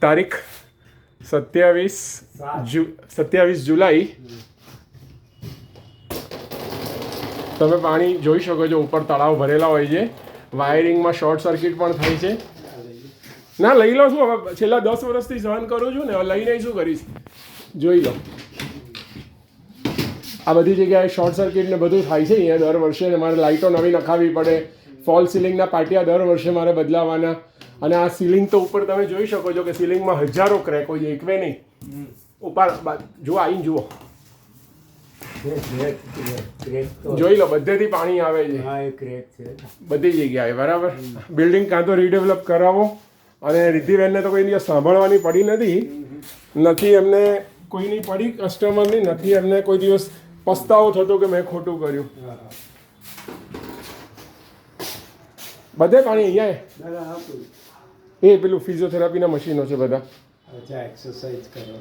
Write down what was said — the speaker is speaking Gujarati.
તારીખ 27 જુલાઈ. તમે પાણી જોઈ શકો છો, ઉપર તળાવ ભરેલા હોય છે. વાયરિંગમાં શોર્ટ સર્કિટ પણ થાય છે. ના લઈ લો શું, હવે છેલ્લા 10 વર્ષથી સહન કરું છું ને, હવે લઈને શું કરીશ, જોઈ લો. આ બધી જગ્યાએ શોર્ટ સર્કિટ ને બધું થાય છે અહીંયા દર વર્ષે. ને મારે લાઇટો નવી નખાવી પડે, ફોલ સિલિંગના પાટિયા દર વર્ષે મારે બદલાવાના. અને આ સીલિંગ તો ઉપર તમે જોઈ શકો છો કે સીલિંગમાં હજારો ક્રેક હોય છે, એકવે નહીં. ઉપર જુઓ, આવીને જુઓ, જોઈ લો, બધેથી પાણી આવે છે બધી જગ્યાએ. બરાબર. બિલ્ડિંગ કાં તો રીડેવલપ કરાવો. અને રિદ્ધિબેનને તો કોઈ દિવસ સાંભળવાની પડી નથી એમને કોઈની પડી, કસ્ટમરની નથી એમને કોઈ દિવસ પસ્તાવો થતો કે મેં ખોટું કર્યું. બધે પાણી અહીંયા એ પેલું ફિઝિયોથેરાપીના મશીનો છે બધા. એક્સરસાઇઝ કરો.